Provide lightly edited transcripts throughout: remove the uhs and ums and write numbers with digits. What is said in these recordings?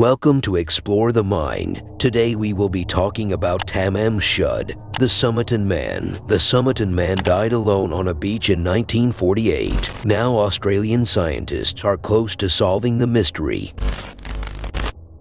Welcome to Explore the Mind. Today we will be talking about Tamam Shud, the Somerton Man. The Somerton Man died alone on a beach in 1948. Now Australian scientists are close to solving the mystery.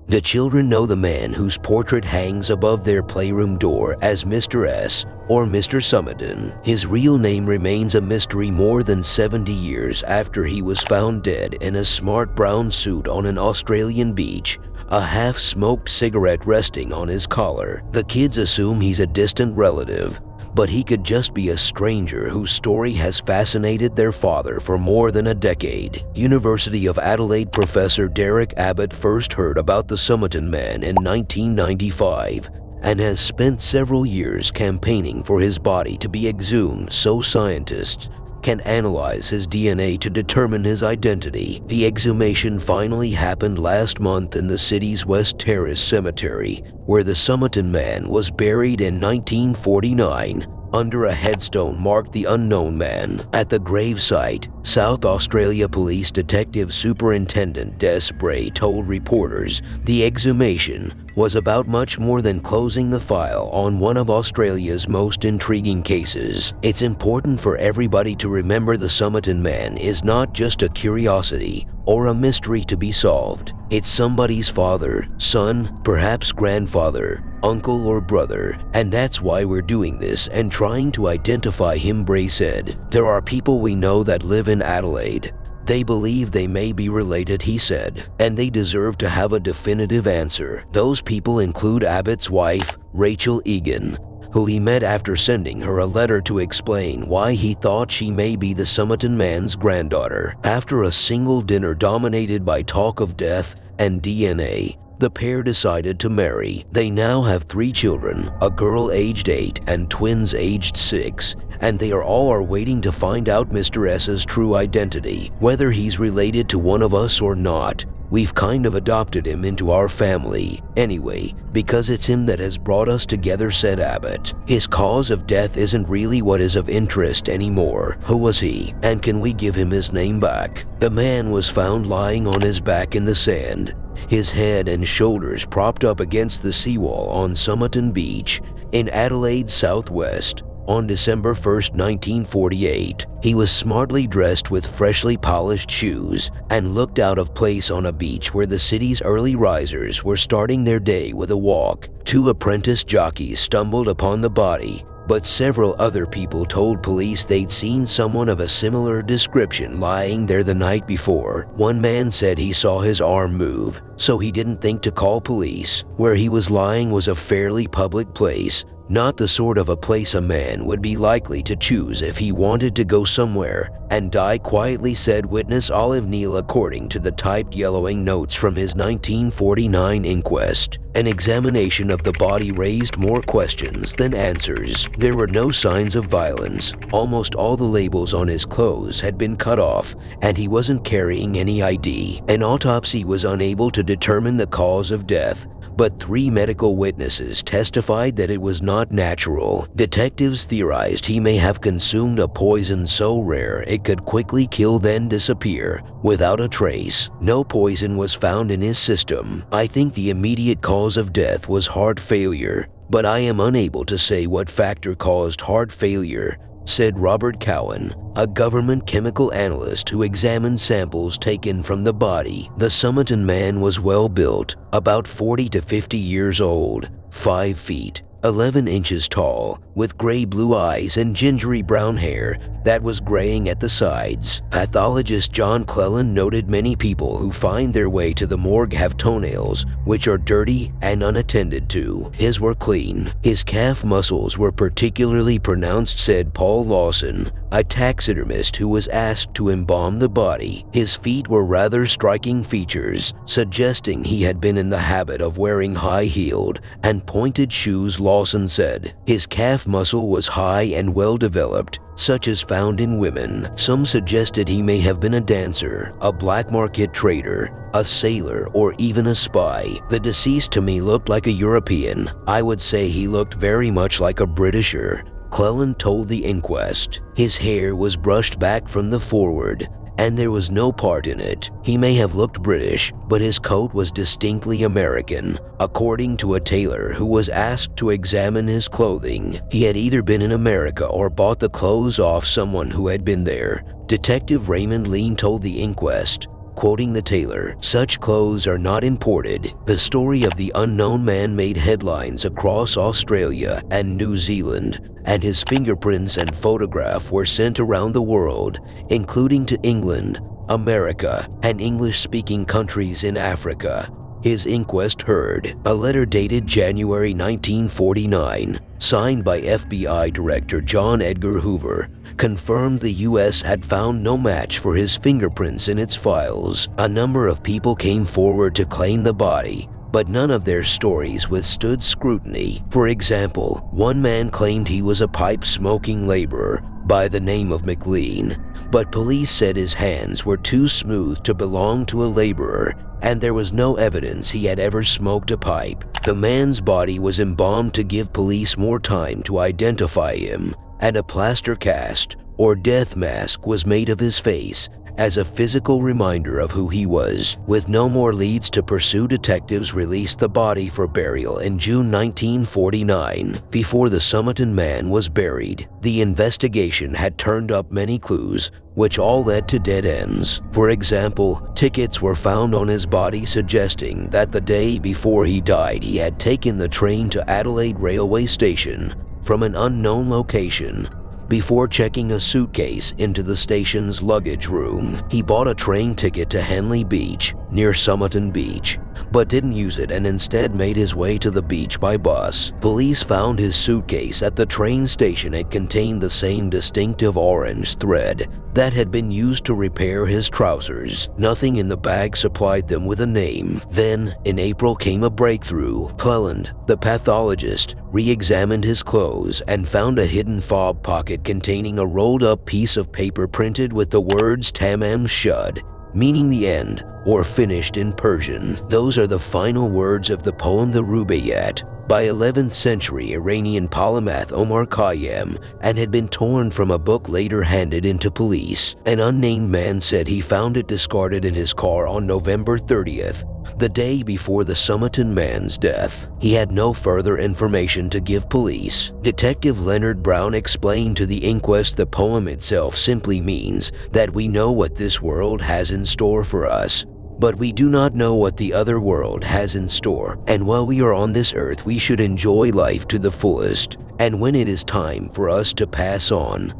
The children know the man whose portrait hangs above their playroom door as Mr. S. or Mr. Somerton. His real name remains a mystery more than 70 years after he was found dead in a smart brown suit on an Australian beach, a half-smoked cigarette resting on his collar. The kids assume he's a distant relative, but he could just be a stranger whose story has fascinated their father for more than a decade. University of Adelaide professor Derek Abbott first heard about the Somerton Man in 1995 and has spent several years campaigning for his body to be exhumed so scientists can analyze his DNA to determine his identity. The exhumation finally happened last month in the city's West Terrace Cemetery, where the Somerton Man was buried in 1949 under a headstone marked the Unknown Man. At the gravesite, South Australia Police Detective Superintendent Des Bray told reporters the exhumation was about much more than closing the file on one of Australia's most intriguing cases. It's important for everybody to remember the Somerton Man is not just a curiosity or a mystery to be solved. It's somebody's father, son, perhaps grandfather, uncle or brother, and that's why we're doing this and trying to identify him, Bray said. There are people we know that live in Adelaide. They believe they may be related, he said, and they deserve to have a definitive answer. Those people include Abbott's wife, Rachel Egan, who he met after sending her a letter to explain why he thought she may be the Somerton Man's granddaughter. After a single dinner dominated by talk of death and DNA, the pair decided to marry. They now have 3 children, a girl aged 8 and twins aged 6, and they are waiting to find out Mr. S's true identity. Whether he's related to one of us or not, we've kind of adopted him into our family. Anyway, because it's him that has brought us together, said Abbott. His cause of death isn't really what is of interest anymore. Who was he, and can we give him his name back? The man was found lying on his back in the sand, his head and shoulders propped up against the seawall on Somerton Beach in Adelaide's southwest on December 1, 1948. He was smartly dressed with freshly polished shoes and looked out of place on a beach where the city's early risers were starting their day with a walk. 2 apprentice jockeys stumbled upon the body, but several other people told police they'd seen someone of a similar description lying there the night before. One man said he saw his arm move, so he didn't think to call police. Where he was lying was a fairly public place, not the sort of a place a man would be likely to choose if he wanted to go somewhere and die quietly, said witness Olive Neal, according to the typed yellowing notes from his 1949 inquest. An examination of the body raised more questions than answers. There were no signs of violence. Almost all the labels on his clothes had been cut off, and he wasn't carrying any ID. An autopsy was unable to determine the cause of death, but 3 medical witnesses testified that it was not natural. Detectives theorized he may have consumed a poison so rare it could quickly kill then disappear without a trace. No poison was found in his system. I think the immediate cause of death was heart failure, but I am unable to say what factor caused heart failure, said Robert Cowan, a government chemical analyst who examined samples taken from the body. The Somerton Man was well built, about 40 to 50 years old, 5 feet, 11 inches tall, with gray-blue eyes and gingery brown hair that was graying at the sides. Pathologist John Cleland noted many people who find their way to the morgue have toenails which are dirty and unattended to. His were clean. His calf muscles were particularly pronounced, said Paul Lawson, a taxidermist who was asked to embalm the body. His feet were rather striking features, suggesting he had been in the habit of wearing high-heeled and pointed shoes, Lawson said. His calf muscle was high and well developed, such as found in women. Some suggested he may have been a dancer, a black market trader, a sailor, or even a spy. The deceased to me looked like a European. I would say he looked very much like a Britisher, Cleland told the inquest. His hair was brushed back from the forward, and there was no part in it. He may have looked British, but his coat was distinctly American, according to a tailor who was asked to examine his clothing. He had either been in America or bought the clothes off someone who had been there. Detective Raymond Lean told the inquest, quoting the tailor, "Such clothes are not imported." The story of the unknown man made headlines across Australia and New Zealand, and his fingerprints and photograph were sent around the world, including to England, America, and English-speaking countries in Africa. His inquest heard a letter dated January 1949, signed by FBI Director John Edgar Hoover, confirmed the U.S. had found no match for his fingerprints in its files. A number of people came forward to claim the body, but none of their stories withstood scrutiny. For example, one man claimed he was a pipe-smoking laborer by the name of McLean, but police said his hands were too smooth to belong to a laborer, and there was no evidence he had ever smoked a pipe. The man's body was embalmed to give police more time to identify him, and a plaster cast or death mask was made of his face as a physical reminder of who he was. With no more leads to pursue, detectives released the body for burial in June 1949. Before the Somerton Man was buried, the investigation had turned up many clues, which all led to dead ends. For example, tickets were found on his body suggesting that the day before he died he had taken the train to Adelaide railway station from an unknown location. Before checking a suitcase into the station's luggage room, he bought a train ticket to Henley Beach, near Somerton Beach, but didn't use it and instead made his way to the beach by bus. Police found his suitcase at the train station. It contained the same distinctive orange thread that had been used to repair his trousers. Nothing in the bag supplied them with a name. Then, in April, came a breakthrough. Cleland, the pathologist, re-examined his clothes and found a hidden fob pocket containing a rolled-up piece of paper printed with the words Tamam Shud, meaning the end or finished in Persian. Those are the final words of the poem The Rubaiyat by 11th century Iranian polymath Omar Khayyam, and had been torn from a book later handed into police. An unnamed man said he found it discarded in his car on November 30th, the day before the Somerton Man's death. He had no further information to give police. Detective Leonard Brown explained to the inquest the poem itself simply means that we know what this world has in store for us, but we do not know what the other world has in store, and while we are on this earth we should enjoy life to the fullest, and when it is time for us to pass on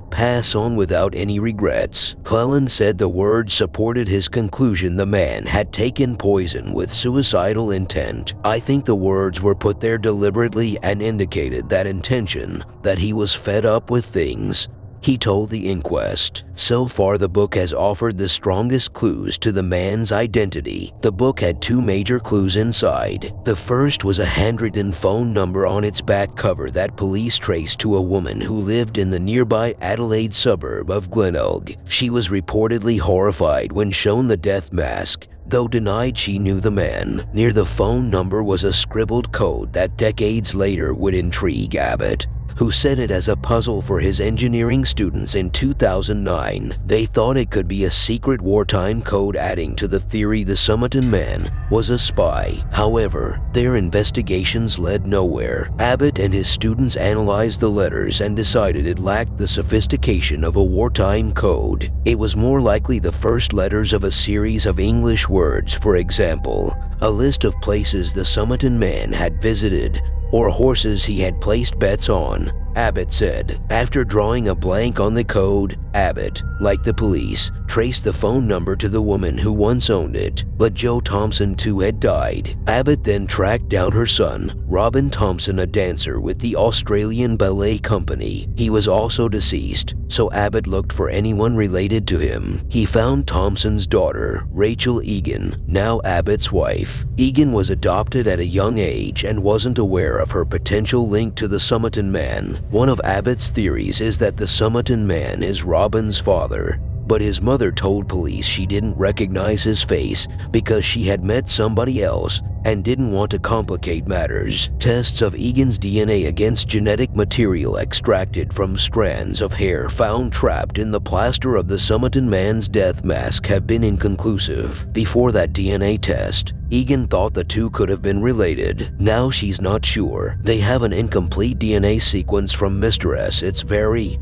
without any regrets. Cleland said the words supported his conclusion the man had taken poison with suicidal intent. "I think the words were put there deliberately and indicated that intention, that he was fed up with things," he told the inquest. So far, the book has offered the strongest clues to the man's identity. The book had two major clues inside. The first was a handwritten phone number on its back cover that police traced to a woman who lived in the nearby Adelaide suburb of Glenelg. She was reportedly horrified when shown the death mask, though denied she knew the man. Near the phone number was a scribbled code that decades later would intrigue Abbott, who set it as a puzzle for his engineering students in 2009. They thought it could be a secret wartime code, adding to the theory the Somerton Man was a spy. However, their investigations led nowhere. Abbott and his students analyzed the letters and decided it lacked the sophistication of a wartime code. It was more likely the first letters of a series of English words, for example, a list of places the Somerton Man had visited or horses he had placed bets on, Abbott said. After drawing a blank on the code, Abbott, like the police, traced the phone number to the woman who once owned it, but Joe Thompson too had died. Abbott then tracked down her son, Robin Thompson, a dancer with the Australian Ballet Company. He was also deceased, so Abbott looked for anyone related to him. He found Thompson's daughter, Rachel Egan, now Abbott's wife. Egan was adopted at a young age and wasn't aware of her potential link to the Somerton Man. One of Abbott's theories is that the Somerton Man is Robin's father, but his mother told police she didn't recognize his face because she had met somebody else and didn't want to complicate matters. Tests of Egan's DNA against genetic material extracted from strands of hair found trapped in the plaster of the Somerton Man's death mask have been inconclusive. Before that DNA test, Egan thought the two could have been related. Now she's not sure. They have an incomplete DNA sequence from Mr. S. It's very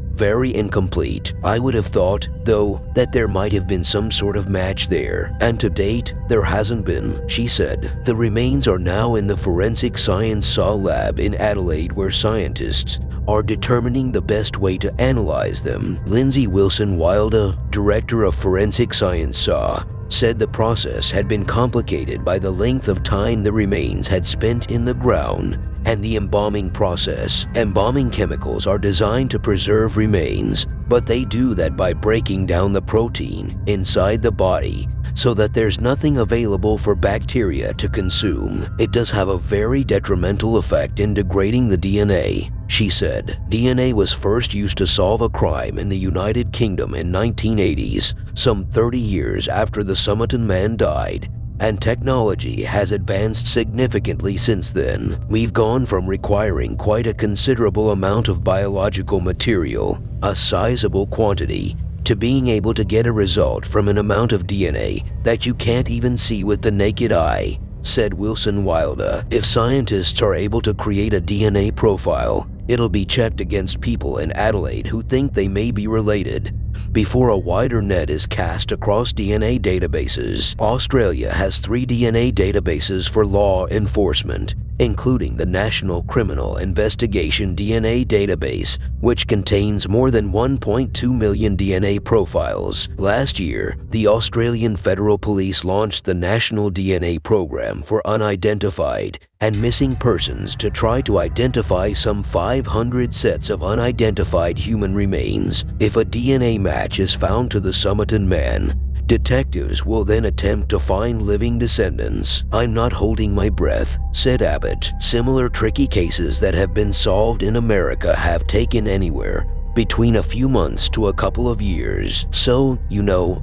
incomplete. I would have thought, though, that there might have been some sort of match there, and to date, there hasn't been, she said. The remains are now in the Forensic Science SAW lab in Adelaide, where scientists are determining the best way to analyze them. Lindsay Wilson-Wilder, director of Forensic Science SAW, said the process had been complicated by the length of time the remains had spent in the ground and the embalming process. Embalming chemicals are designed to preserve remains, but they do that by breaking down the protein inside the body so that there's nothing available for bacteria to consume. It does have a very detrimental effect in degrading the DNA, she said. DNA was first used to solve a crime in the United Kingdom in 1980s, some 30 years after the Somerton Man died, and technology has advanced significantly since then. We've gone from requiring quite a considerable amount of biological material, a sizable quantity, to being able to get a result from an amount of DNA that you can't even see with the naked eye, said Wilson-Wilder. If scientists are able to create a DNA profile, it'll be checked against people in Adelaide who think they may be related before a wider net is cast across DNA databases. Australia has 3 DNA databases for law enforcement, including the National Criminal Investigation DNA Database, which contains more than 1.2 million DNA profiles. Last year, the Australian Federal Police launched the National DNA Program for Unidentified and Missing Persons to try to identify some 500 sets of unidentified human remains. If a DNA match is found to the Somerton Man, detectives will then attempt to find living descendants. I'm not holding my breath, said Abbott. Similar tricky cases that have been solved in America have taken anywhere between a few months to a couple of years. So,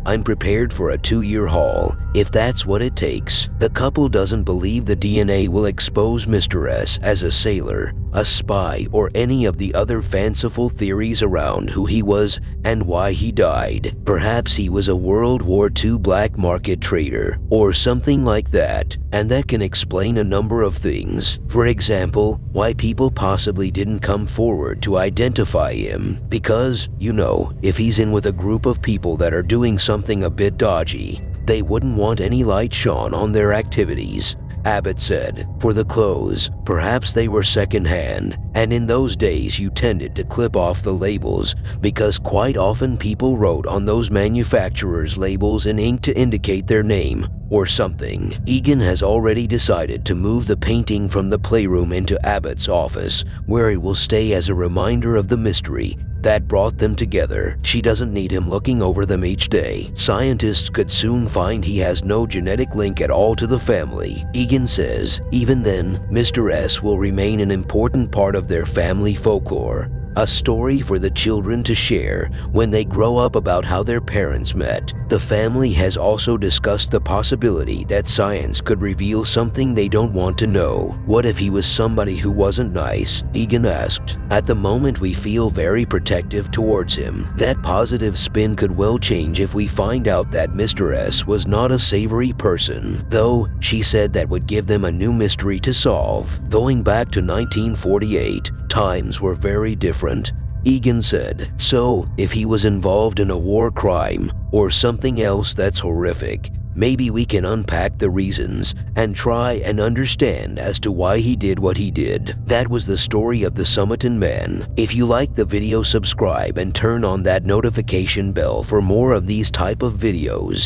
I'm prepared for a 2-year haul, if that's what it takes. The couple doesn't believe the DNA will expose Mr. S as a sailor, a spy, or any of the other fanciful theories around who he was and why he died. Perhaps he was a World War II black market trader, or something like that, and that can explain a number of things. For example, why people possibly didn't come forward to identify him. Because, if he's in with a group of people that are doing something a bit dodgy, they wouldn't want any light shone on their activities, Abbott said. For the clothes, perhaps they were second-hand, and in those days you tended to clip off the labels because quite often people wrote on those manufacturers' labels in ink to indicate their name or something. Egan has already decided to move the painting from the playroom into Abbott's office, where it will stay as a reminder of the mystery that brought them together. She doesn't need him looking over them each day. Scientists could soon find he has no genetic link at all to the family. Egan says, even then, Mr. S will remain an important part of their family folklore, a story for the children to share when they grow up about how their parents met. The family has also discussed the possibility that science could reveal something they don't want to know. What if he was somebody who wasn't nice? Egan asked. At the moment we feel very protective towards him. That positive spin could well change if we find out that Mr. S was not a savory person. Though, she said that would give them a new mystery to solve. Going back to 1948, times were very different. Egan said, so if he was involved in a war crime or something else that's horrific, maybe we can unpack the reasons and try and understand as to why he did what he did. That was the story of the Somerton Man. If you like the video, subscribe and turn on that notification bell for more of these type of videos.